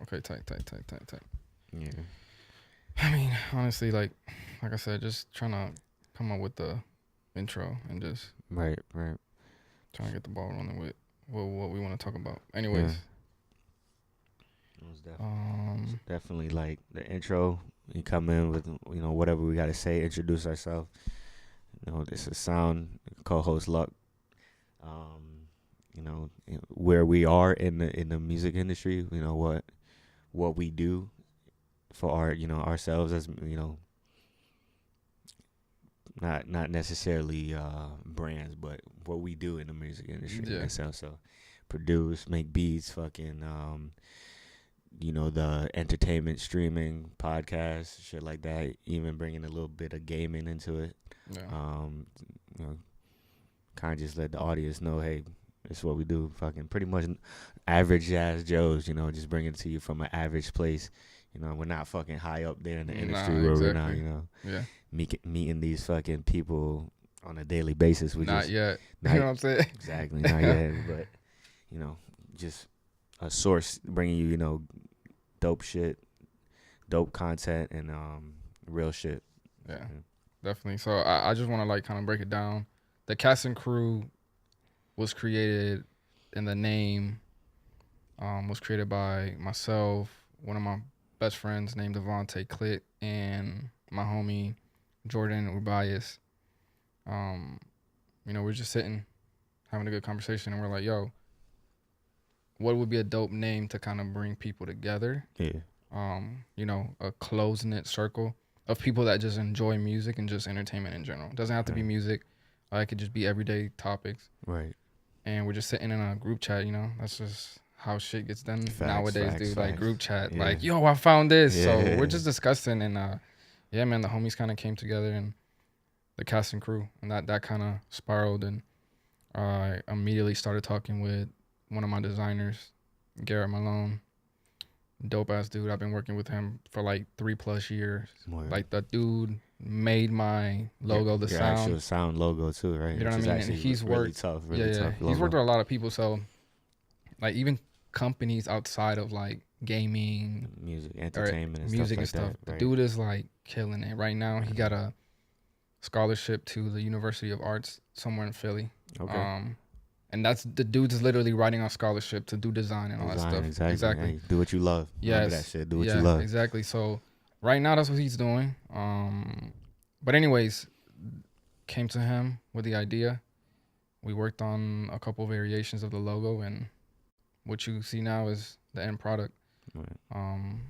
Okay, tight. Yeah. I mean, honestly, like I said, just trying to come up with the intro and just Right. trying to get the ball rolling with what we want to talk about. Yeah. Anyways, It was definitely like the intro. You come in with whatever we gotta say, introduce ourselves. This is Sound, co-host Luck. Where we are in the music industry. What we do for ourselves as not necessarily brands, but what we do in the music industry. Yeah. So produce, make beats, fucking the entertainment, streaming, podcast, shit like that. Even bringing a little bit of gaming into it. Yeah. Kind of just let the audience know, hey, this is what we do. Fucking pretty much average ass Joes, just bring it to you from an average place. We're not fucking high up there in the industry where exactly. we're not, Yeah. meeting these fucking people on a daily basis. Not yet. You know what I'm saying? Exactly, not yet. But, just a source bringing you, dope shit, dope content, and real shit. Yeah, definitely. So I just want to like kind of break it down. The cast and crew was created, and the name was created by myself, one of my best friends named Devonte, Cliett, and my homie Jordan Urbaez. We're just sitting, having a good conversation, and we're like, yo, what would be a dope name to kind of bring people together? Yeah. A close-knit circle of people that just enjoy music and just entertainment in general. It doesn't have to be music. It could just be everyday topics. Right. And we're just sitting in a group chat, That's just how shit gets done nowadays, dude. Facts. Like group chat. Yeah. Like, yo, I found this. Yeah. So we're just discussing and yeah, man, the homies kind of came together and the cast and crew. And that kind of spiraled and I immediately started talking with one of my designers, Garrett Malone. Dope ass dude. I've been working with him for like 3+ years. Word. Like the dude made my logo, the your sound. actual sound logo too, right? You know what I mean? And he's really worked tough, yeah. tough logo. He's worked with a lot of people. So like even companies outside of like gaming, music, entertainment, and music stuff and stuff. like that, right? The dude is like killing it right now. He got a scholarship to the University of Arts somewhere in Philly. Okay. And that's the dude's is literally writing on scholarship to do design and all that stuff. Exactly. Hey, do what you love. Yes. Remember that shit. Do what you love. Exactly. So right now that's what he's doing. But anyways, came to him with the idea. We worked on a couple variations of the logo, and what you see now is the end product. Right. I'm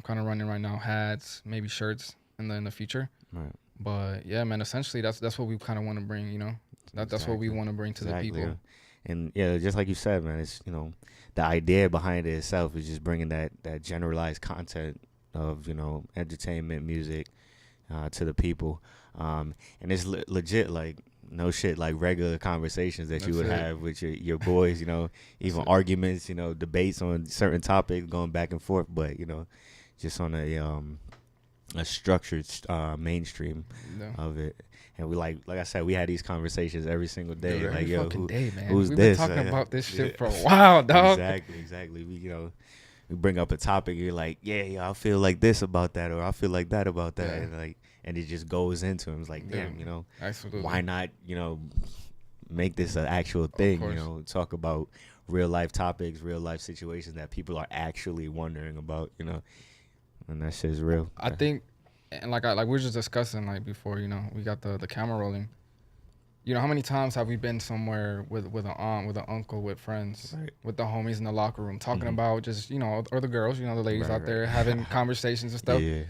kind of running right now hats, maybe shirts in the future. Right. But yeah, man, essentially that's what we kind of want to bring, That's what we want to bring to the people. Yeah. And yeah, just like you said, man, it's the idea behind it itself is just bringing that generalized content of entertainment, music to the people, and it's legit like no shit like regular conversations that you would have with your boys, even arguments, debates on certain topics going back and forth, but just on a structured mainstream of it. And we like I said, we had these conversations every single day. Dude, like, every fucking day, man. Who's We've this? been talking about this shit for a while, dog. Exactly. We bring up a topic, you're like, yeah, I feel like this about that, or I feel like that about that, and it just goes into him. It's like, damn, absolutely. Why not, make this an actual thing? Talk about real life topics, real life situations that people are actually wondering about, and that shit's real. I think, and like we were just discussing like before, we got the camera rolling. How many times have we been somewhere with an aunt, with an uncle, with friends, with the homies in the locker room, talking about just, or the girls, the ladies out there having conversations and stuff. Yeah.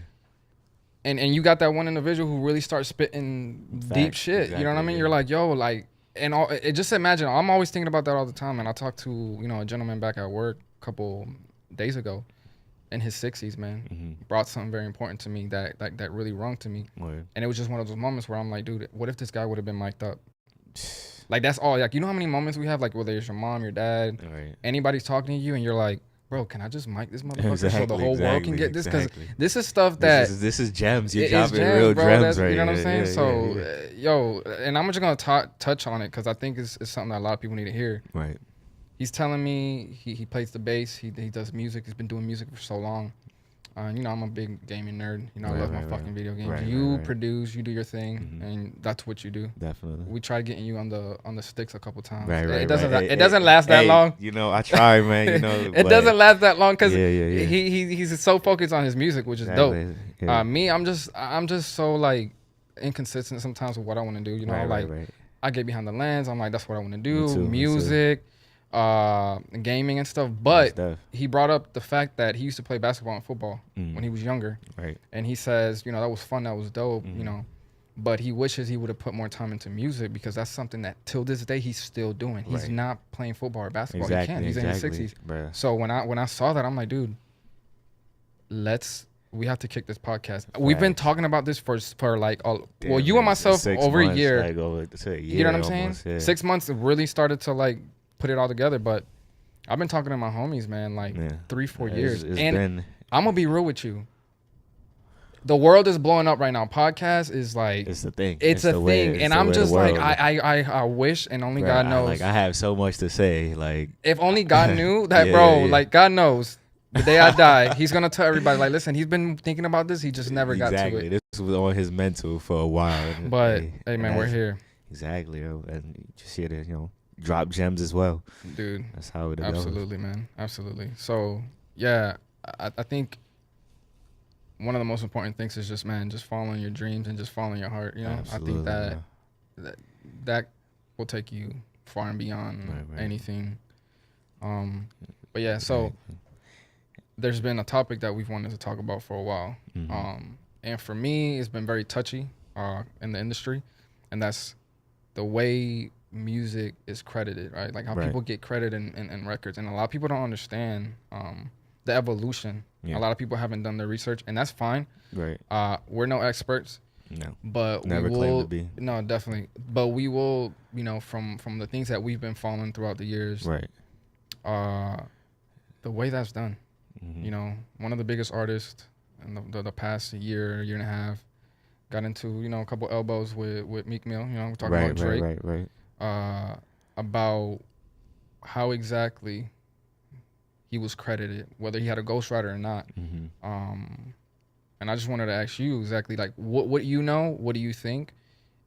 And you got that one individual who really starts spitting deep shit. Exactly, you know what I mean? You're like, yo, like, and just imagine, I'm always thinking about that all the time. And I talked to, a gentleman back at work a couple days ago in his 60s, man. Brought something very important to me that really rung to me. Word. And it was just one of those moments where I'm like, dude, what if this guy would have been mic'd up? Like, that's all. Like, how many moments we have, like, whether it's your mom, your dad, anybody's talking to you, and you're like, bro, can I just mic this motherfucker so the whole world can get this? Because this is stuff that... This is gems. You're dropping real gems right here. You know what I'm saying? So, yo, and I'm just going to touch on it because I think it's something that a lot of people need to hear. Right. he's telling me he plays the bass. He does music. He's been doing music for so long. You know, I'm a big gaming nerd. You know, I love my fucking video games. You produce, you do your thing, and that's what you do. Definitely. We tried getting you on the sticks a couple times. It doesn't last that long. You know, I try, man. You know, it doesn't last that long because he's so focused on his music, which is dope. Yeah. Me, I'm just so like inconsistent sometimes with what I want to do. You know, I get behind the lens. I'm like, that's what I want to do. Music. Gaming and stuff, but he brought up the fact that he used to play basketball and football when he was younger, and he says, you know, that was fun, that was dope, you know, but he wishes he would have put more time into music because that's something that till this day he's still doing. He's not playing football or basketball. He can't. He's in his 60s. So when I saw that, I'm like, dude, we have to kick this podcast. We've been talking about this for like you and myself over a year. You know what I'm saying? Yeah. 6 months really started to like put it all together, but I've been talking to my homies, man, like 3-4 years. And I'm gonna be real with you. The world is blowing up right now. Podcast is like it's the thing. It's a thing. And I'm just like I wish, and only God knows. Like I have so much to say. Like if only God knew that, bro. Like God knows. The day I die, he's gonna tell everybody, like, listen, he's been thinking about this. He just never got to it. This was on his mental for a while. But hey, man, we're here. Exactly, yo. And just here to, you know, drop gems as well, dude. That's how it goes. Absolutely, man. Absolutely. So yeah, I think one of the most important things is just following your dreams and just following your heart. You know, absolutely, I think that will take you far and beyond anything. But yeah, so there's been a topic that we've wanted to talk about for a while, and for me, it's been very touchy in the industry, and that's the way music is credited, right? Like how people get credit in records, and a lot of people don't understand the evolution. A lot of people haven't done their research, and that's fine. We're no experts. No, but never we will claim to be. No, definitely, but we will, you know, from the things that we've been following throughout the years, the way that's done. You know, one of the biggest artists in the past year and a half got into, you know, a couple elbows with Meek Mill. You know, we're talking about Drake. About how exactly he was credited, whether he had a ghostwriter or not. And I just wanted to ask you exactly, like, what you know, what do you think,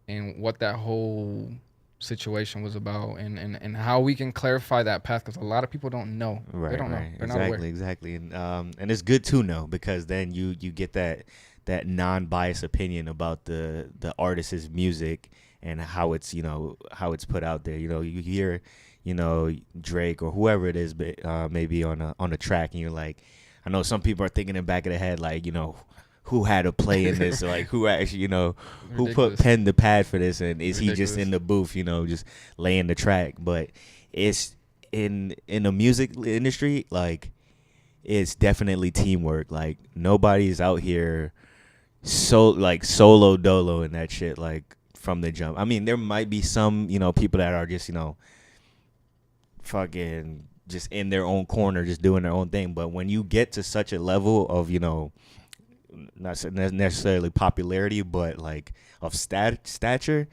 and what that whole situation was about, and how we can clarify that path, because a lot of people don't know. They don't know. They're not aware. Exactly. And it's good to know, because then you get that non-biased opinion about the artist's music and how it's, you know, how it's put out there. You know, you hear, you know, Drake or whoever it is, but maybe on a track, and you're like, I know some people are thinking in the back of their head, like, you know, who had a play in this, or like who actually, you know, who put pen to pad for this, and is he just in the booth, you know, just laying the track? But it's in the music industry, like, it's definitely teamwork. Like, nobody's out here solo dolo and that shit, like, from the jump. I mean, there might be some, you know, people that are just, you know, fucking just in their own corner, just doing their own thing. But when you get to such a level of, you know, not necessarily popularity, but like of stature,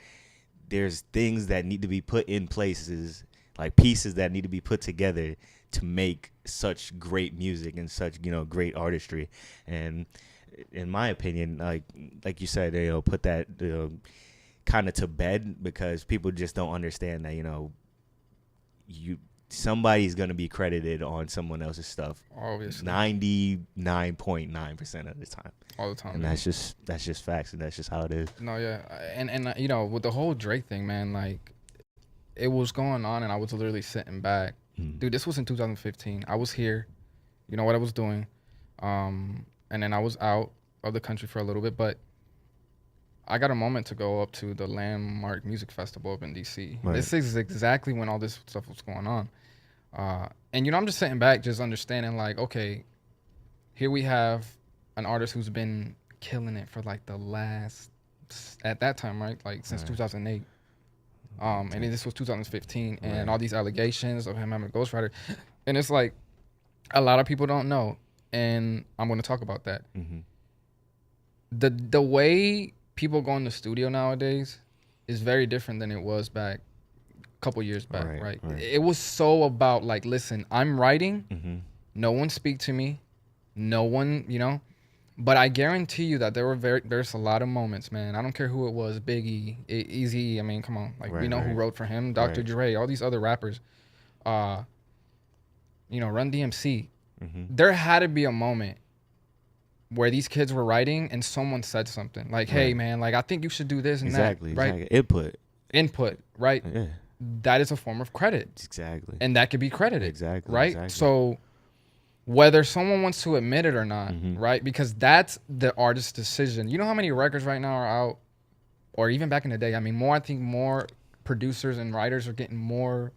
there's things that need to be put in places, like pieces that need to be put together to make such great music and such, you know, great artistry. And in my opinion, like you said, you know, put that kind of to bed, because people just don't understand that, you know, somebody's gonna be credited on someone else's stuff. Obviously, 99.9% of the time. All the time, and man. that's just facts, and that's just how it is. No, yeah, and you know, with the whole Drake thing, man, like, it was going on, and I was literally sitting back, dude. This was in 2015. I was here, you know what I was doing, and then I was out of the country for a little bit, but I got a moment to go up to the Landmark Music Festival up in DC. This is exactly when all this stuff was going on. And, you know, I'm just sitting back, just understanding, like, okay, here we have an artist who's been killing it for, like, the last, at that time, right? Like, since 2008. And then this was 2015. And all these allegations of him having a ghostwriter. And it's like, a lot of people don't know. And I'm going to talk about that. The way people go in the studio nowadays is very different than it was back couple years back, right? Right. It was so about like, listen, I'm writing. Mm-hmm. No one speak to me. No one, But I guarantee you that there's a lot of moments, man. I don't care who it was, Biggie, Easy. I mean, come on, like we know who wrote for him, Dr. Dre, all these other rappers, Run DMC. Mm-hmm. There had to be a moment where these kids were writing and someone said something like, "Hey, man, like I think you should do this and that." Right? Input, right? Yeah. That is a form of credit. Exactly. And that could be credited. Exactly. Right? Exactly. So whether someone wants to admit it or not, right? Because that's the artist's decision. You know how many records right now are out, or even back in the day? I mean, I think more producers and writers are getting more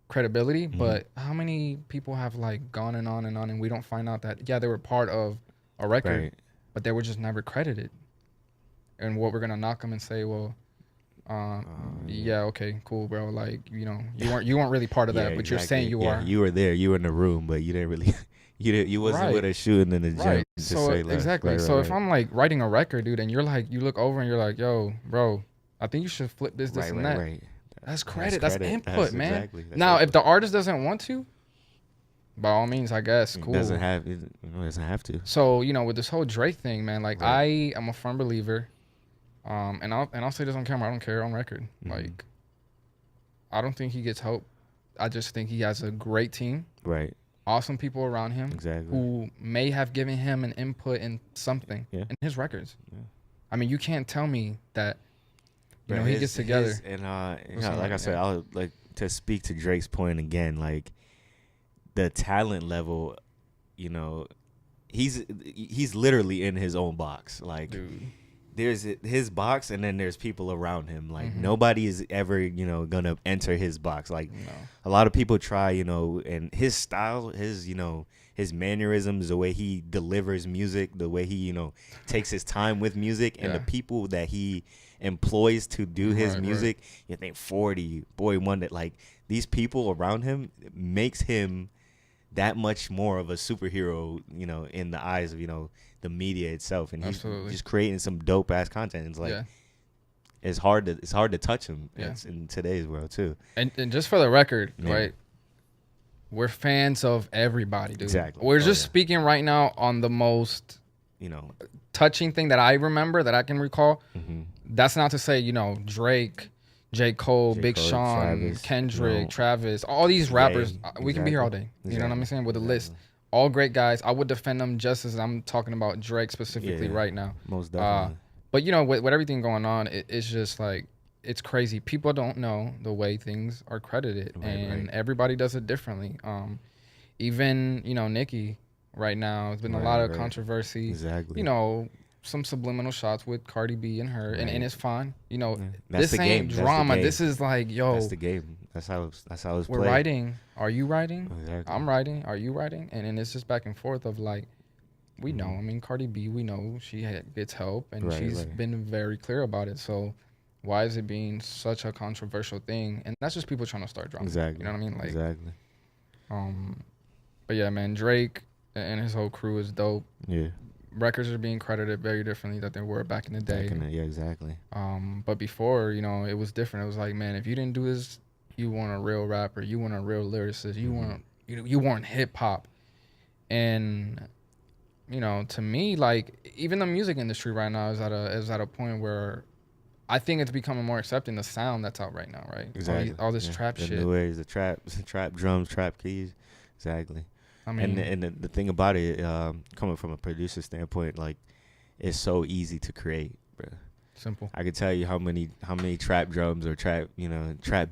credibility, but how many people have like gone and on, and we don't find out that, they were part of a record, but they were just never credited. And what we're going to knock them and say, well, okay, cool, bro. Like, you weren't really part of that, but you're saying you are. You were there. You were in the room, but you didn't really. You wasn't with us shooting in the gym. Right. So exactly. So if I'm like writing a record, dude, and you're like, you look over and you're like, yo, bro, I think you should flip this and that. Right. That's credit. That's input, man. Exactly. Now, if the artist doesn't want to, by all means, I guess, cool. It doesn't have to. So with this whole Drake thing, man, like I am a firm believer. And I'll say this on camera. I don't care on record. Like, I don't think he gets hope. I just think he has a great team. Right. Awesome people around him. Exactly. Who may have given him an input in something in his records. Yeah. I mean, you can't tell me that. He gets together. Like I said, I would like to speak to Drake's point again. Like, the talent level, he's literally in his own box. Like. Dude. There's his box, and then there's people around him. Like, nobody is ever, gonna enter his box. Like, a lot of people try, and his style, his mannerisms, the way he delivers music, the way he, takes his time with music, and the people that he employs to do his music. You think 40, Boy Wonder, like, these people around him makes him that much more of a superhero, in the eyes of, the media itself, and he's just creating some dope ass content. It's like it's hard to touch him in today's world too. And just for the record, right? We're fans of everybody, dude. Exactly. We're just speaking right now on the most touching thing that I remember, that I can recall. That's not to say Drake, J. Cole, Big Sean, Travis, Kendrick, Travis, all these rappers. We can be here all day. You know what I'm saying? With a list. All great guys. I would defend them just as I'm talking about Drake specifically right now. Most definitely. But with everything going on, it's just like, it's crazy. People don't know the way things are credited, and everybody does it differently. Even Nicki right now, there's been a lot of controversy. Exactly. Some subliminal shots with Cardi B and her, and it's fine. That's this ain't drama. This is like, that's the game. That's how it's played. We're writing. Are you writing? Exactly. I'm writing. Are you writing? And then it's just back and forth of like, we know. I mean, Cardi B, we know she gets help, and she's been very clear about it. So why is it being such a controversial thing? And that's just people trying to start drama. Exactly. You know what I mean? Like, exactly. But yeah, man, Drake and his whole crew is dope. Yeah. Records are being credited very differently than they were back in the day. Yeah, exactly. But before, it was different. It was like, man, if you didn't do this, you weren't a real rapper. You weren't a real lyricist. You weren't hip hop. And to me, like, even the music industry right now is at a point where I think it's becoming more accepting the sound that's out right now, right? Exactly. All this trap shit. New ways, the trap drums, trap keys. Exactly. I mean, and the thing about it, coming from a producer standpoint, like, it's so easy to create, bro. Simple. I could tell you how many trap drums or trap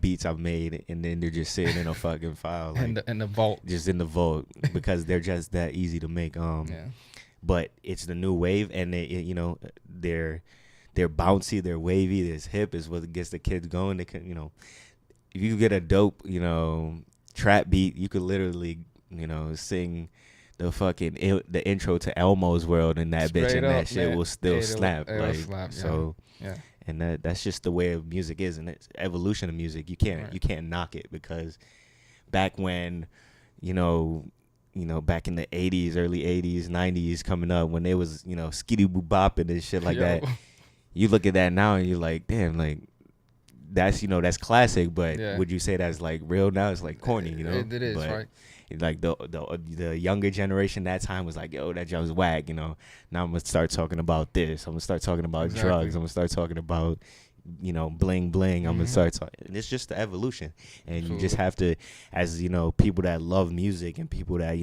beats I've made, and then they're just sitting in a fucking file, like, in the vault, just in the vault, because they're just that easy to make. But it's the new wave, and they're bouncy, they're wavy, it's hip, is what gets the kids going. They can, if you get a dope, trap beat, you could literally, sing the fucking the intro to Elmo's World in that bitch, and that shit will still slap. Like, slap, so, and that's just the way of music is, and it's evolution of music. You can't knock it, because back when, back in the 80s, early 80s, 90s, coming up, when they was, skitty boo bopping and shit like that, you look at that now and you're like, damn, like, that's that's classic, but Yeah. would you say that's like real now? It's like corny, It is, But right? like the younger generation that time was like, yo, that junk was whack, Now I'm gonna start talking about this. I'm gonna start talking about Exactly. drugs. I'm gonna start talking about bling bling. I'm gonna start talking. And it's just the evolution, and Absolutely. you just have to, as people that love music and people that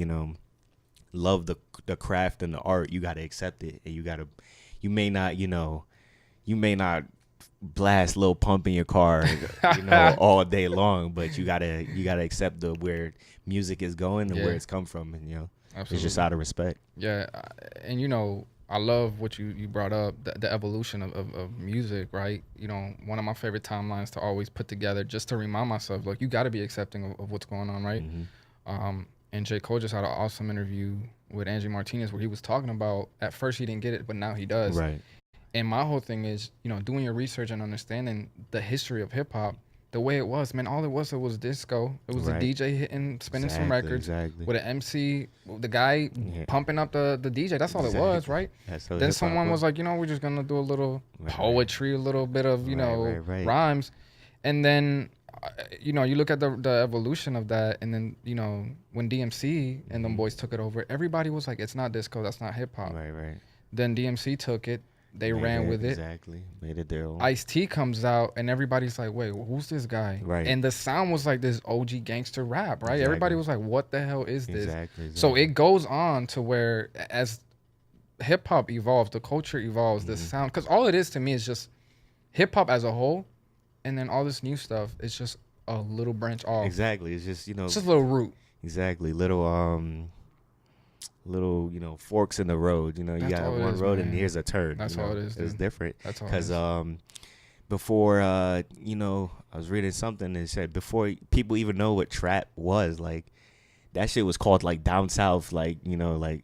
love the craft and the art, you gotta accept it, and you may not blast Lil Pump in your car, all day long, but you gotta accept where music is going and where it's come from, and Absolutely. it's just out of respect. Yeah, and I love what you brought up, the evolution of music, right? One of my favorite timelines to always put together, just to remind myself, like, you got to be accepting of what's going on, right? And J. Cole just had an awesome interview with Angie Martinez where he was talking about, at first he didn't get it, but now he does. Right. And my whole thing is, doing your research and understanding the history of hip hop, the way it was, man. All it was disco. It was Right. the DJ spinning some records with an MC, the guy pumping up the DJ. That's all it was, right? Then someone was like, we're just gonna do a little poetry, a little bit of rhymes, and then you look at the evolution of that, and then when DMC and them boys took it over, everybody was like, it's not disco, that's not hip hop. Right. Then DMC took it. They ran with it. Exactly. Made it their own. Ice-T comes out, and everybody's like, wait, who's this guy? Right. And the sound was like this OG gangster rap, right? Exactly. Everybody was like, what the hell is this? Exactly. So it goes on to where, as hip-hop evolves, the culture evolves, the sound. Because all it is to me is just hip-hop as a whole, and then all this new stuff is just a little branch off. Exactly. It's just, it's just a little root. Exactly. Little forks in the road. You got one road, man. And here's a turn. That's all it is. It's different. That's all. Because before I was reading something that said before people even know what trap was, like, that shit was called like down south, like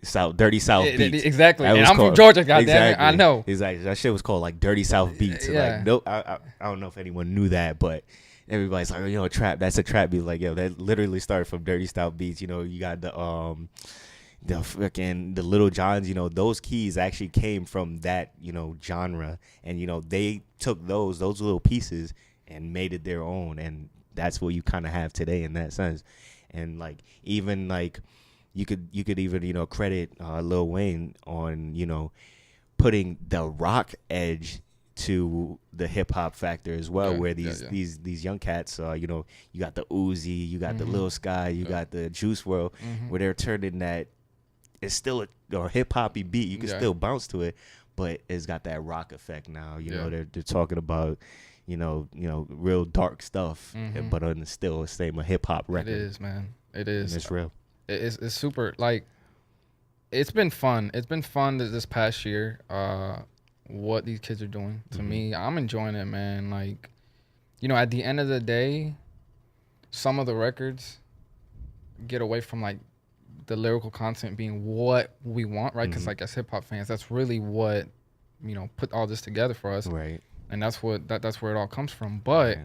South dirty South beats. Exactly. And I'm from Georgia, goddamn it. I know. Exactly. That shit was called like dirty South beats. And like, no, I don't know if anyone knew that, but everybody's like, trap. That's a trap beat. Like, that literally started from dirty South beats. You got the Little Johns, those keys actually came from that, genre, and they took those little pieces and made it their own, and that's what you kind of have today in that sense. And like, even like, you could even credit Lil Wayne on putting the rock edge to the hip hop factor as well, where these young cats, you got the Uzi, you got the Lil Sky, you got the Juice WRLD, where they're turning that. It's still a hip hoppy beat. You can still bounce to it, but it's got that rock effect now. They're talking about, real dark stuff, but on still the same a hip hop record. It is, man. It is. And it's real. It's super. Like, it's been fun. It's been fun this past year. What these kids are doing to me, I'm enjoying it, man. Like, at the end of the day, some of the records get away from like the lyrical content being what we want, right? Because like, as hip hop fans, that's really what put all this together for us, right? And that's where it all comes from. But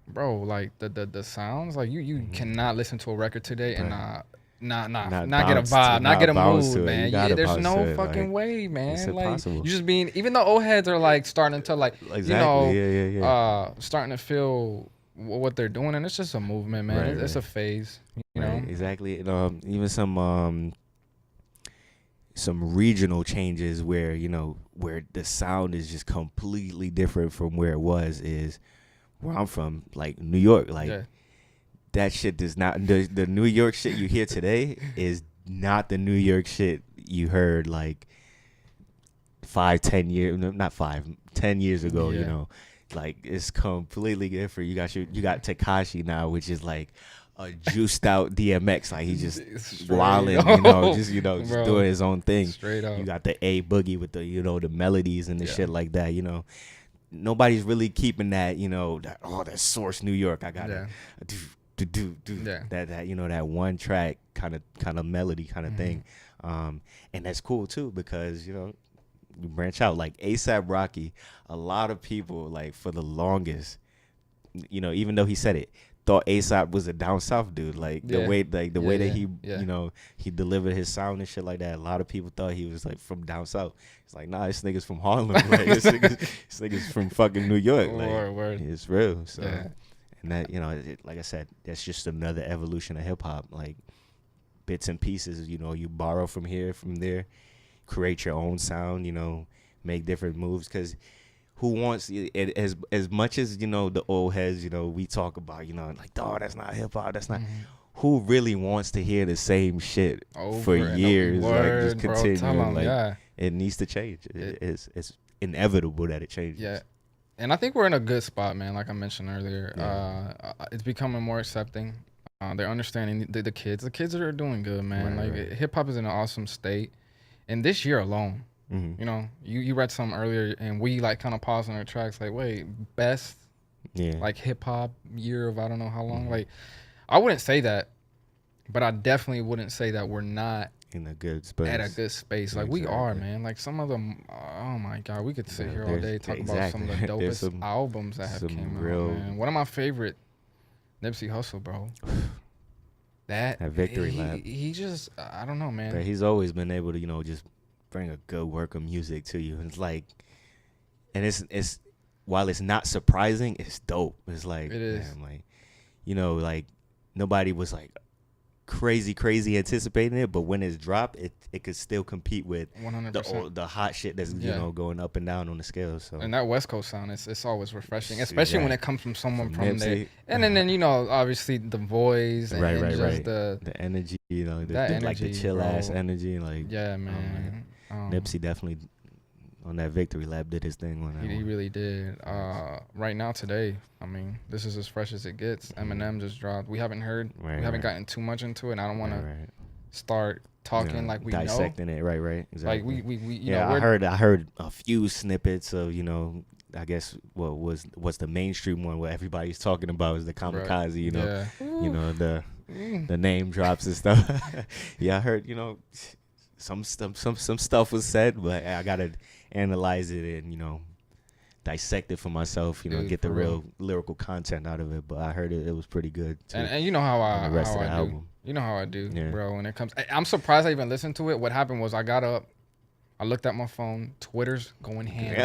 bro, like the sounds, like you cannot listen to a record today and not get a vibe, not get a mood, man. There's no fucking way, man. It's like, impossible. You just being, even the old heads are like starting to like, starting to feel what they're doing, and it's just a movement, man. Right, it's a phase, you know. Exactly. And, even some regional changes where where the sound is just completely different from where it was is where I'm from, like New York, like that shit does not the New York shit you hear today is not the New York shit you heard like 10 years ago. Like, it's completely different. You got Tekashi now, which is like a juiced out DMX. Like, he's just wilding, just doing his own thing. Straight up. You got the A Boogie with the the melodies and the shit like that. Nobody's really keeping that. That Source New York. I gotta do that one track kind of melody kind of thing, and that's cool too because you branch out. Like A$AP Rocky, a lot of people, like, for the longest, even though he said it, thought ASAP was a down south dude. Like the way that he he delivered his sound and shit like that. A lot of people thought he was like from down south. It's like, nah, this nigga's from Harlem. Like this nigga's from fucking New York. Like word. It's real. So and that like I said, that's just another evolution of hip hop. Like bits and pieces. You borrow from here, from there, create your own sound. Make different moves because. Who wants it as much as the old heads we talk about like, dog, that's not hip hop, that's not who really wants to hear the same shit for years, like just continue, it needs to change. It's inevitable that it changes. And I think we're in a good spot, man. Like I mentioned earlier, it's becoming more accepting. They're understanding the kids are doing good, man. Hip hop is in an awesome state, and this year alone. Mm-hmm. You read something earlier and we like kind of paused on our tracks like, wait, best like hip hop year of I don't know how long. Like I wouldn't say that, but I definitely wouldn't say that we're not in a good space. At a good space. Like we are, man. Like some of them, oh my God, we could sit here all day talk about some of the dopest albums that have came out, man. One of my favorite, Nipsey Hussle, bro. That Victory Lap. He just, I don't know, man. But he's always been able to, just bring a good work of music to you. It's like, and it's while it's not surprising, it's dope. It's like, it is. Man, like, like nobody was like crazy anticipating it, but when it's dropped, it could still compete with 100%. the hot shit that's going up and down on the scale. So and that West Coast sound, it's always refreshing, especially when it comes from someone from there. And then obviously the voice and just the energy, like the chill ass energy, like man. Nipsey definitely on that Victory Lap did his thing on that. He really did. Right now today, I mean, this is as fresh as it gets. Eminem just dropped. We haven't heard. We haven't gotten too much into it. And I don't want to start talking like we dissecting it. Right. Exactly. Like we I heard a few snippets of I guess what's the mainstream one where everybody's talking about is the Kamikaze. The name drops and stuff. I heard some stuff was said, but I gotta analyze it and dissect it for myself. Get the real lyrical content out of it. But I heard it was pretty good. Too, and you know how I the rest of the do. album. You know how I do, bro. When it comes, I'm surprised I even listened to it. What happened was I got up, I looked at my phone. Twitter's going ham,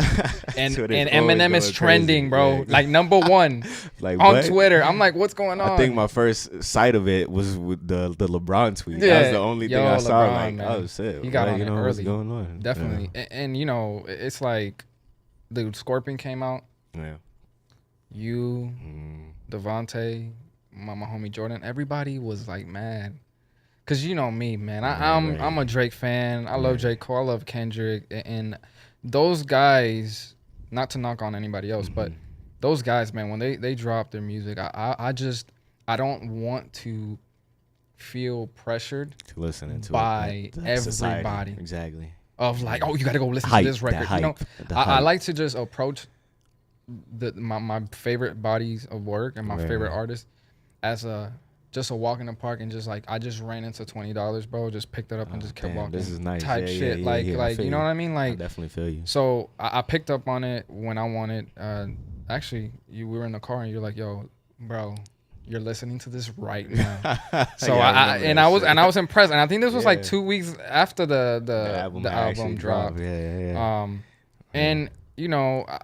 and Eminem is trending, bro. Yeah. Like number one like on what? Twitter. I'm like, what's going on? I think my first sight of it was with the LeBron tweet. That was the only thing I saw. LeBron, like, man. oh shit, he got on it early. What's going on? Definitely, and it's like, dude, Scorpion came out. Yeah. You, Devonte, my homie Jordan. Everybody was like mad. Cause you know me, man. I'm a Drake fan. I love J. Cole. I love Kendrick, and those guys. Not to knock on anybody else, but those guys, man. When they drop their music, I don't want to feel pressured to listen to by everybody. Society. Exactly. Of like, oh, you got to go listen to this record. I like to just approach my favorite bodies of work and my favorite artists as just a walk in the park and just like I just ran into $20, bro. Just picked it up and just kept walking. This is nice. Type shit. Like you know what I mean? Like I definitely feel you. So I picked up on it when I wanted. Actually, we were in the car and you're like, "Yo, bro, you're listening to this right now." So I was impressed. And I think this was like 2 weeks after the album dropped. Yeah. And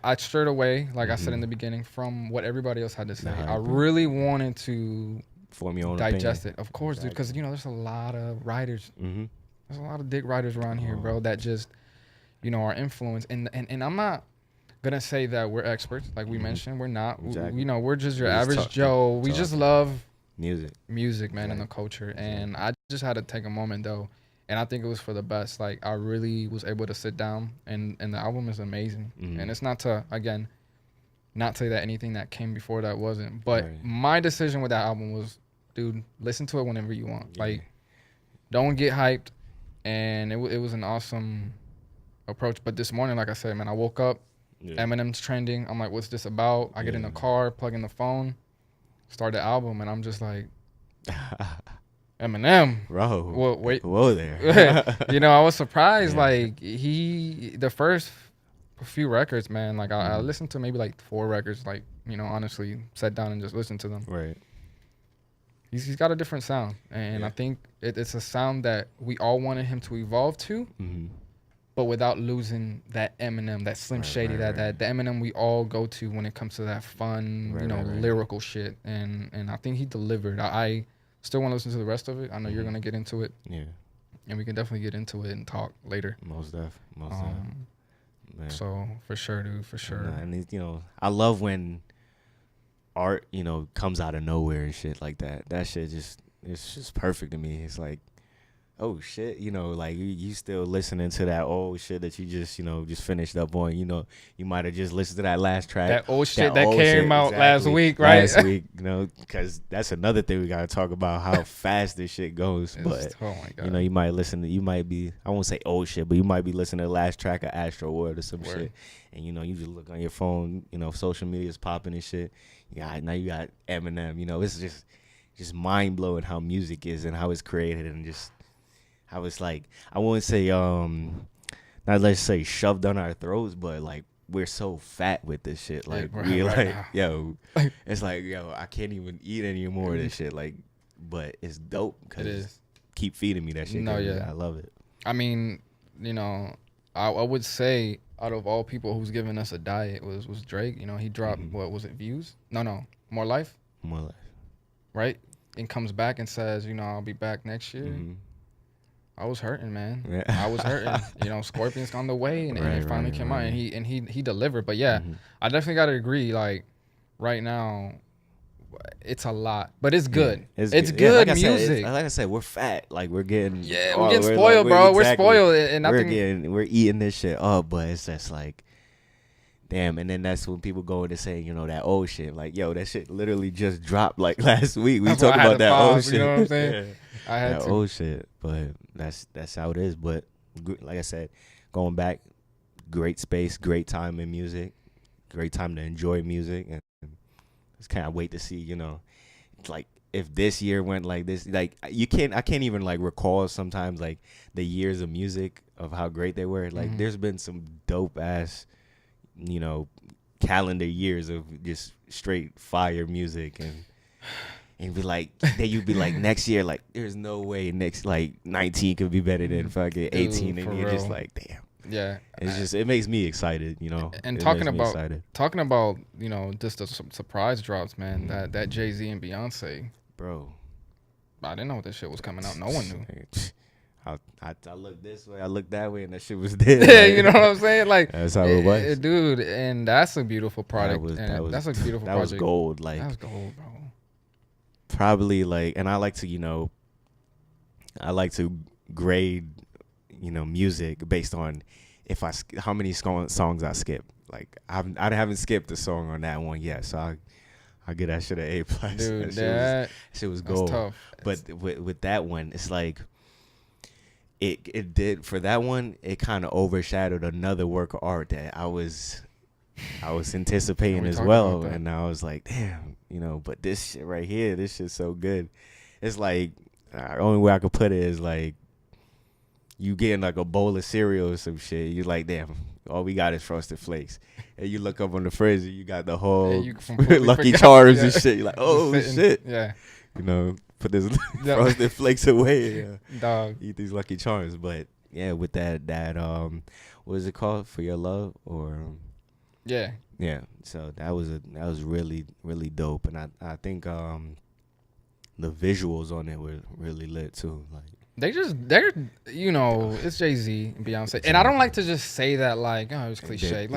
I strayed away, like I said in the beginning, from what everybody else had to say. I really wanted to form your own digest opinion. It, of course, dude, because there's a lot of writers. There's a lot of dick writers around here, bro, that just are influenced. And I'm not gonna say that we're experts, like we mentioned. We're not. Exactly. We're just your average Joe. We just love music, man, and the culture. And I just had to take a moment though, and I think it was for the best. Like I really was able to sit down, and the album is amazing. And it's not to say that anything that came before that wasn't, but my decision with that album was, dude, listen to it whenever you want. Like, don't get hyped. And it was an awesome approach. But this morning, like I said, man, I woke up, Eminem's trending. I'm like, what's this about? I get in the car, plug in the phone, start the album, and I'm just like, Eminem. Bro. Well, wait. Whoa there. I was surprised. Like, the first few records, man, like I listened to maybe like 4 records, like, honestly, sat down and just listened to them. Right. He's got a different sound, and I think it's a sound that we all wanted him to evolve to, but without losing that Eminem, that Slim Shady, that the Eminem we all go to when it comes to that fun, lyrical shit. And I think he delivered. I still want to listen to the rest of it. I know you're gonna get into it. Yeah. And we can definitely get into it and talk later. Most def. So for sure, dude, for sure. And I love when art, comes out of nowhere and shit like that. That shit it's just perfect to me. It's like, oh shit, like you still listening to that old shit that you just finished up on. You might have just listened to that last track. That old shit that came out last week, right? Last week, because that's another thing we gotta talk about, how fast this shit goes. But oh my God. you might be, I won't say old shit, but you might be listening to the last track of Astro World or some shit, and you just look on your phone, social media's popping and shit. Yeah, now you got Eminem. It's just mind blowing how music is and how it's created, and just how it's like, I won't say not let's say shoved down our throats, but like we're so fat with this shit. Like it's like I can't even eat any more of this shit. Like, but it's dope because keep feeding me that shit. No, I love it. I mean, I would say out of all people who's giving us a diet was Drake. He dropped what was it, Views? No, More Life. More Life. Right, and comes back and says, I'll be back next year. I was hurting, man. Yeah. I was hurting. Scorpion's on the way, and it finally came out, and he delivered. But yeah, I definitely got to agree. Like right now, it's a lot, but it's good. It's good music. Like I said, we're fat. Like we're getting we're getting spoiled, bro. We're spoiled, and we're eating this shit up. But it's just like, damn. And then that's when people go into saying, that old shit. Like, yo, that shit literally just dropped like last week. We talked about that old shit. You know what I'm saying? I had that old shit, but that's how it is. But like I said, going back, great space, great time in music, great time to enjoy music, and just kind of wait to see, like if this year went like this. Like I can't even like recall sometimes like the years of music of how great they were. Like there's been some dope ass, calendar years of just straight fire music and be like, then you'd be like, next year, like, there's no way next, like, 19 could be better than fucking 18. Dude, and you're real. Just like, damn. Yeah. It makes me excited, And talking about, just the surprise drops, man, that Jay-Z and Beyonce. Bro. I didn't know what this shit was coming out. No one knew. I looked this way, I looked that way, and that shit was there. You know what I'm saying? Like, that's how it was. Dude, and that's a beautiful product. That's a beautiful project. That was gold. Like, that was gold, bro. Probably like, and I like to grade, music based on how many songs I skip. Like I haven't skipped a song on that one yet, so I get that shit an A+. Dude, that shit was gold. Tough. But with that one, it's like it did for that one. It kind of overshadowed another work of art that I was anticipating as well, and I was like, damn, but this shit right here, this shit's so good. It's like, the only way I could put it is like, you getting like a bowl of cereal or some shit, you're like, damn, all we got is Frosted Flakes. And you look up on the fridge and you got the whole Lucky Charms and shit. You're like, oh shit. Yeah. Put this Frosted Flakes away. Dog. Eat these Lucky Charms. But yeah, with that what is it called? For Your Love? Or yeah. So that was really, really dope. And I think the visuals on it were really lit too. Like they're it's Jay-Z and Beyonce. And I don't like to just say that like, oh, it's cliche.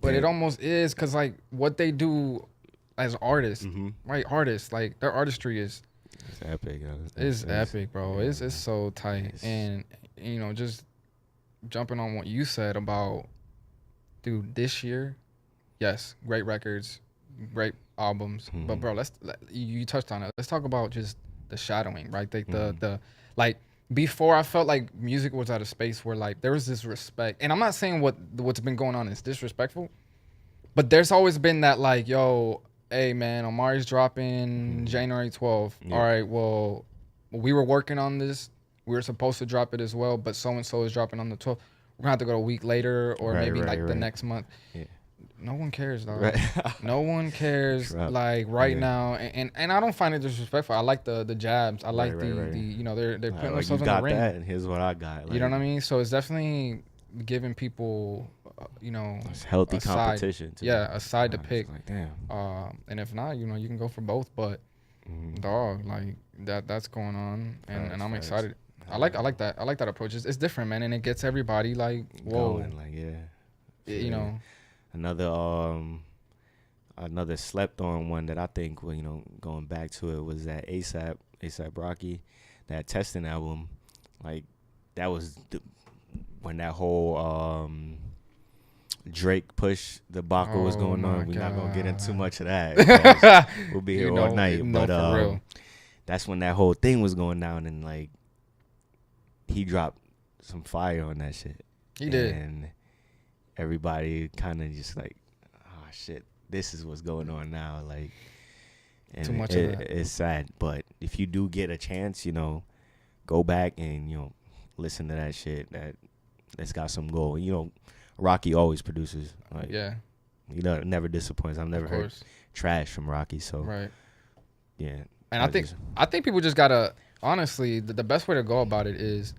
But it almost is, because like what they do as artists, right? Artists, like their artistry is epic. It's epic, bro. Yeah. It's so tight. And just jumping on what you said about, dude, this year, yes, great records, great albums. But bro, you touched on it. Let's talk about just the shadowing, right? The like, before, I felt like music was at a space where like there was this respect. And I'm not saying what's been going on is disrespectful, but there's always been that like, yo, hey man, Omari's dropping January 12th. Yeah. All right, well, we were working on this. We were supposed to drop it as well, but so and so is dropping on the 12th. We're gonna have to go a week later, or maybe the next month. Yeah. No one cares, dog. Right. No one cares. Trap. Like right Yeah. now, and I don't find it disrespectful. I like the jabs. I like Right. the you know they're putting Like you themselves in the got ring. that, and here's what I got. Like, You know what I mean? So it's definitely giving people, it's healthy a side. competition. Yeah, a side to It's pick. like, damn. And if not, you can go for both. But dog, like that's going on, and I'm excited. I like that. I like that approach. It's different, man, and it gets everybody like whoa. Going, like, You know. Another slept on one that I think, well, going back to it, was that ASAP Rocky, that Testing album. Like, that was when that whole Drake push debacle was going on. We're not gonna get into too much of that. We'll be here all night. No, but for real. That's when that whole thing was going down, and like he dropped some fire on that shit. He did. And everybody kind of just like, oh shit, this is what's going on now. Like, and too much of that. It's sad, but if you do get a chance, go back and listen to that shit. That's got some gold. Rocky always produces. Like, Yeah. Never disappoints. I've never heard trash from Rocky. So right. Yeah. And I think people just gotta, honestly, the best way to go about it is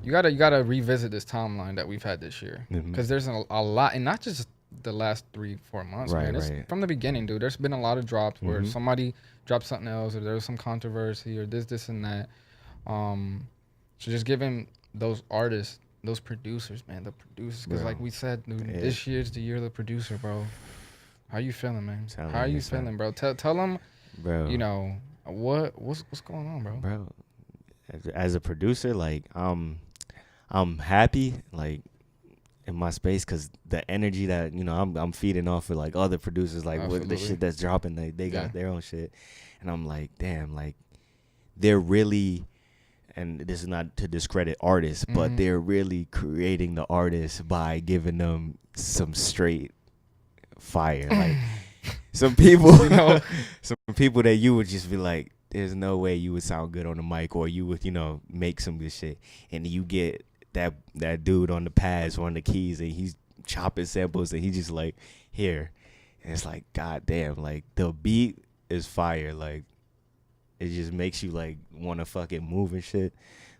you gotta revisit this timeline that we've had this year, because there's a lot, and not just the last 3-4 months, man. It's from the beginning, dude. There's been a lot of drops where somebody dropped something else, or there was some controversy, or this and that. So just giving those artists, those producers, man, the producers, because like we said, dude, this year's the year of the producer, bro. How you feeling, man? How are you feeling, bro? Tell them, bro. What's going on, bro? As a producer, like I'm happy, like, in my space, because the energy that I'm feeding off of, like, other producers, like with the shit that's dropping, they got their own shit, and I'm like, damn, like they're really, and this is not to discredit artists, but they're really creating the artists by giving them some straight fire. Like some people, some people that you would just be like, there's no way you would sound good on the mic, or you would, make some good shit, and you get that dude on the pads or on the keys, and he's chopping samples, and he just like, here, and it's like, god damn, like the beat is fire, like it just makes you like want to fucking move and shit.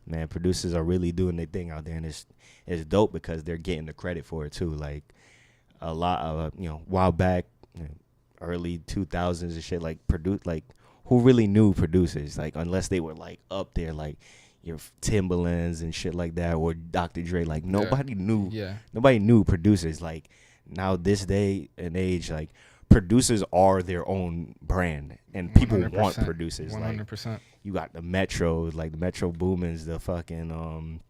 Man, producers are really doing their thing out there, and it's dope because they're getting the credit for it too. Like a lot of while back, early 2000s and shit, like who really knew producers, like, unless they were like up there, like your Timberlands and shit like that, or Dr. Dre. Like nobody knew. Nobody knew producers. Like now, this day and age, like producers are their own brand, and people want producers. 100%. Like you got the Metro, like the Metro Boomins, the fucking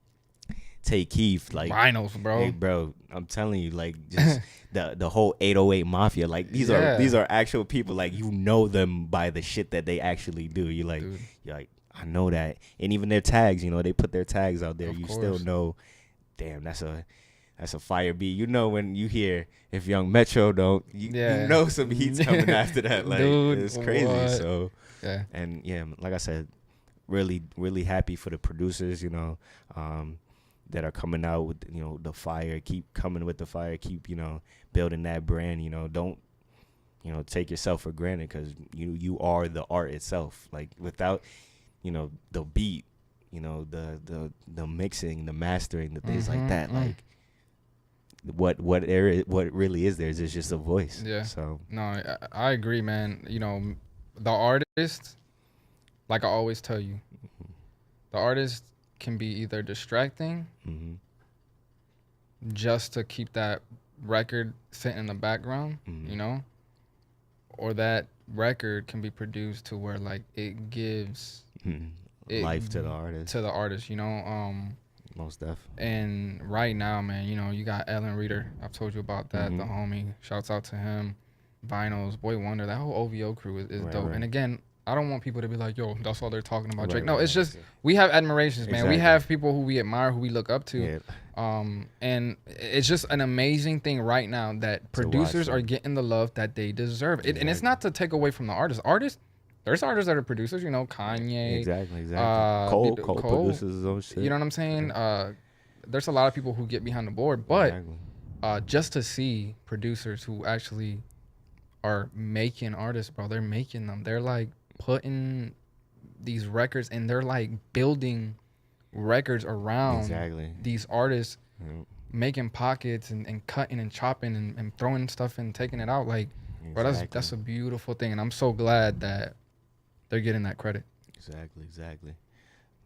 Take Keith, like Rhinos, bro. Hey, bro, I'm telling you, like just the whole 808 Mafia, like these are actual people. Like them by the shit that they actually do. You're like, I know that, and even their tags, they put their tags out there. Of course. Still know, damn, that's a fire beat. When you hear if Young Metro don't, you know some heat's coming after that. Like, dude, it's crazy. What? So and like I said, really, really happy for the producers, that are coming out with the fire. Keep coming with the fire. Keep building that brand. Don't take yourself for granted, because you are the art itself. Like without the beat, the mixing, the mastering, the things like that, like what really is there is just a voice. So no, I agree, man. The artist, like I always tell you, the artist can be either distracting just to keep that record sitting in the background, or that record can be produced to where like it gives life to the artist. Most definitely. And right now, man, you got Ellen Reader. I've told you about that. The homie, shouts out to him. Vinyls, Boy Wonder, that whole OVO crew is dope. Right. And again, I don't want people to be like, yo, that's all they're talking about, Drake. No, it's just we have admirations, man. Exactly. We have people who we admire, who we look up to. And it's just an amazing thing right now that producers are getting the love that they deserve. Exactly. And it's not to take away from the artists. There's artists that are producers, Kanye. Exactly. Cole produces his own shit. You know what I'm saying? There's a lot of people who get behind the board, but just to see producers who actually are making artists, bro. They're making them. They're like putting these records and they're like building records around these artists, making pockets and cutting and chopping and throwing stuff and taking it out. Like, bro, that's a beautiful thing, and I'm so glad that they're getting that credit. Exactly.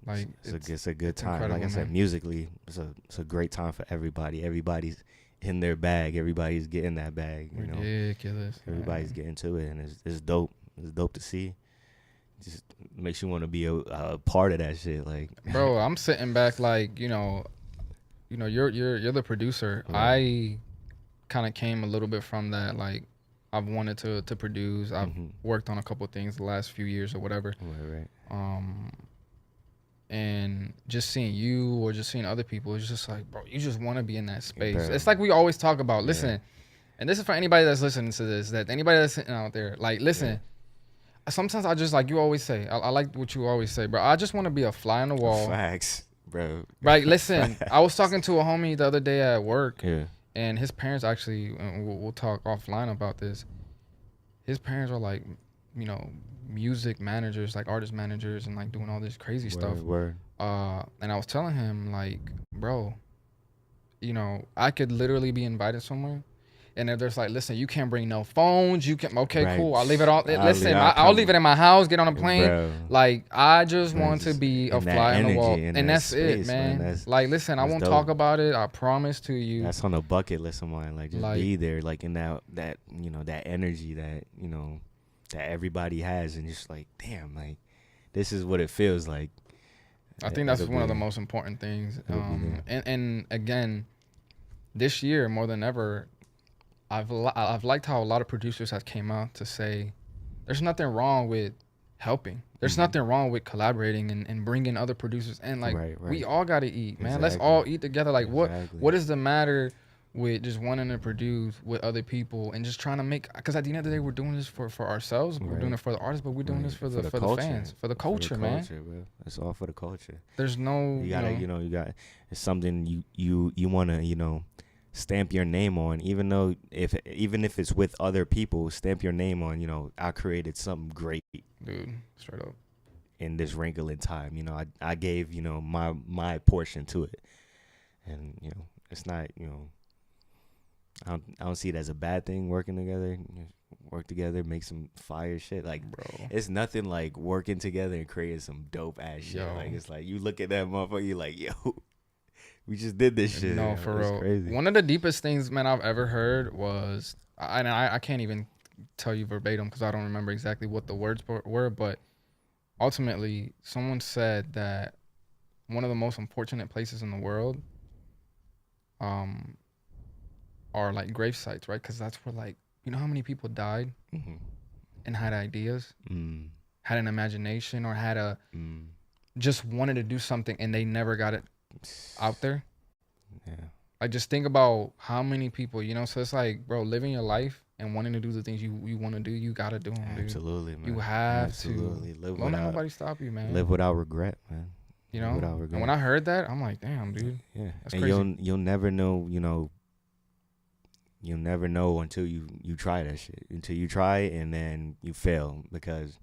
Like, it's a good time. Like I said, musically, it's a great time for everybody. Everybody's in their bag. Everybody's getting that bag. You know, ridiculous. Everybody's getting to it, and it's dope. It's dope to see. Just makes you want to be a part of that shit. Like, bro, I'm sitting back like, you're the producer. Right. I kind of came a little bit from that. Like, I've wanted to produce. I've worked on a couple of things the last few years or whatever. Right. And just seeing you or just seeing other people, it's just like, bro, you just want to be in that space. Bro. It's like we always talk about. Listen, and this is for anybody that's listening to this. That anybody that's sitting out there, like, listen. Yeah. Sometimes I just, like you always say, I like what you always say, bro. I just want to be a fly on the wall. Facts, bro. Right, listen, I was talking to a homie the other day at work, and his parents actually, and we'll talk offline about this. His parents are like, music managers, like artist managers, and like doing all this crazy stuff. Word. And I was telling him, like, bro, I could literally be invited somewhere. And if there's like, listen, you can't bring no phones. You can, okay, cool. I'll leave it all. Listen, I'll leave it in my house. Get on a plane. Bro. Like, I just want to be a fly on the wall, and that's space, it, man. Like, listen, I won't talk about it. I promise to you. That's on a bucket list of mine. Like, just be there, like in that that energy that that everybody has, and just like, damn, like this is what it feels like. I think that's one of the most important things. And again, this year more than ever, I've liked how a lot of producers have came out to say there's nothing wrong with helping. There's nothing wrong with collaborating and bringing other producers in. Like, we all got to eat, man. Let's all eat together. Like, what is the matter with just wanting to produce with other people and just trying to make, because at the end of the day, we're doing this for ourselves. We're doing it for the artists, but we're doing this for the fans, for the culture, man. Bro. It's all for the culture. There's no, you gotta, it's something you want to, stamp your name on, even if it's with other people, stamp your name on, I created something great, dude, straight up, in this wrinkle in time. I gave my portion to it, and it's not, I don't see it as a bad thing. Working together, work together, make some fire shit. Like, bro, it's nothing like working together and creating some dope ass shit. Like, it's like you look at that motherfucker, you like, yo, we just did this shit. No, for real. Crazy. One of the deepest things, man, I've ever heard was, I can't even tell you verbatim because I don't remember exactly what the words were, but ultimately, someone said that one of the most unfortunate places in the world are like grave sites, right? Because that's where, like, how many people died and had ideas, had an imagination, or had just wanted to do something and they never got it out there. Like, just think about how many people, so it's like, bro, living your life and wanting to do the things you want to do, you gotta do them, dude. Absolutely, man. You have to live. Don't let nobody stop you, man. Live without regret, man. Live without regret. And when I heard that, I'm like, damn, dude. Yeah, that's and crazy. You'll never know, you'll never know until you try that shit. Until you try and then you fail, because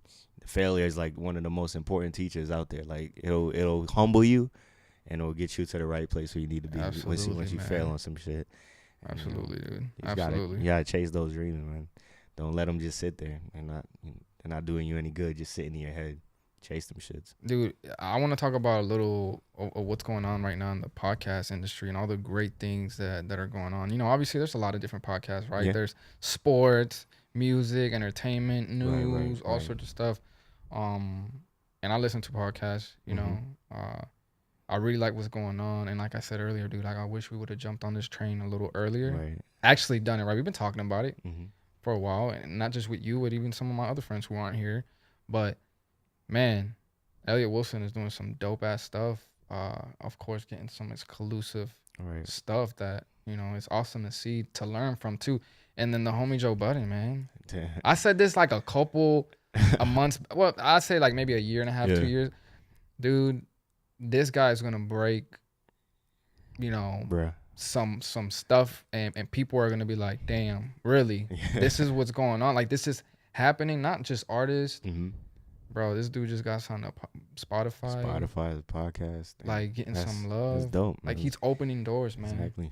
failure is like one of the most important teachers out there. Like, it'll humble you. And it'll get you to the right place where you need to be. Absolutely, once you fail on some shit. Absolutely, dude. You gotta chase those dreams, man. Don't let them just sit there and not doing you any good. Just sitting in your head. Chase them shits. Dude, I want to talk about a little of what's going on right now in the podcast industry and all the great things that are going on. Obviously, there's a lot of different podcasts, right? Yeah. There's sports, music, entertainment, news, all sorts of stuff. And I listen to podcasts, I really like what's going on. And like I said earlier, dude, like, I wish we would have jumped on this train a little earlier. Right. Actually done it, right? We've been talking about it for a while, and not just with you, but even some of my other friends who aren't here. But, man, Elliot Wilson is doing some dope-ass stuff. Of course, getting some exclusive stuff that, it's awesome to see, to learn from, too. And then the homie Joe Budden, man. I said this like a month. Well, I'd say like maybe a year and a half, 2 years. Dude, this guy is going to break, some stuff, and people are gonna be like, damn, really? This is what's going on. Like, this is happening, not just artists. Bro, this dude just got signed up Spotify. Spotify, the podcast. Like, getting some love. That's dope, man. Like, he's opening doors, man. Exactly.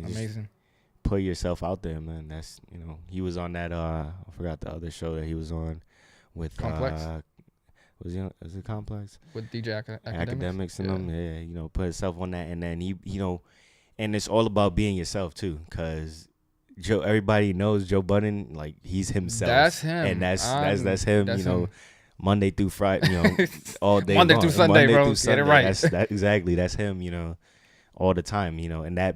Amazing. Just put yourself out there, man. That's, you know, he was on that, I forgot the other show that he was on with Complex. Was it Complex? With DJ Academics and them, yeah, you know, put himself on that, and then he, you know, and it's all about being yourself too, cause everybody knows Joe Budden, like, he's himself. That's him, and that's him. That's you know, him. Monday through Friday, you know, all day, Monday long. through Sunday, Monday bro. through Sunday. Get it right. Exactly, that's him. You know, all the time. You know, and that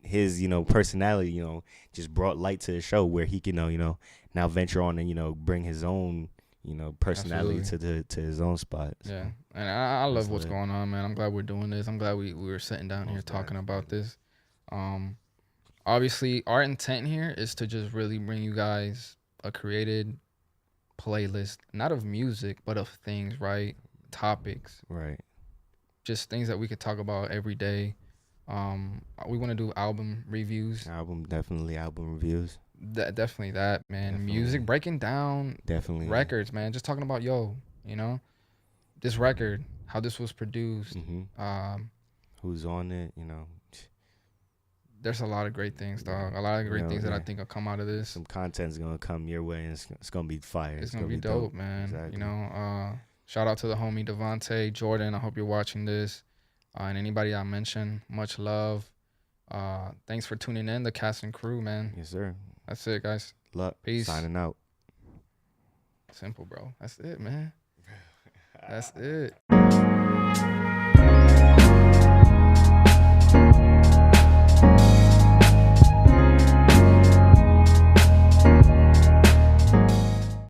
his, you know, personality, you know, just brought light to the show where he can, you know, now venture on and, you know, bring his own, you know, personality to his own spot. So. Yeah, and I love what's going on, man. I'm glad we're doing this. I'm glad we were sitting down here talking about this. Obviously, our intent here is to just really bring you guys a curated playlist, not of music, but of things, right? Topics. Right. Just things that we could talk about every day. We want to do album reviews. Definitely album reviews. Definitely that, man. Definitely. Music, breaking down definitely records, man. Just talking about, you know, this record, how this was produced. Who's on it, you know. There's a lot of great things, dog. A lot of great things that I think will come out of this. Some content's going to come your way, and it's going to be fire. It's going to be dope, man. Exactly. You know, shout out to the homie Devonte, Jordan. I hope you're watching this. And anybody I mentioned, much love. Thanks for tuning in, the cast and crew, man. Yes, sir. That's it, guys. Luck. Peace. Signing out. Simple, bro. That's it, man. That's it.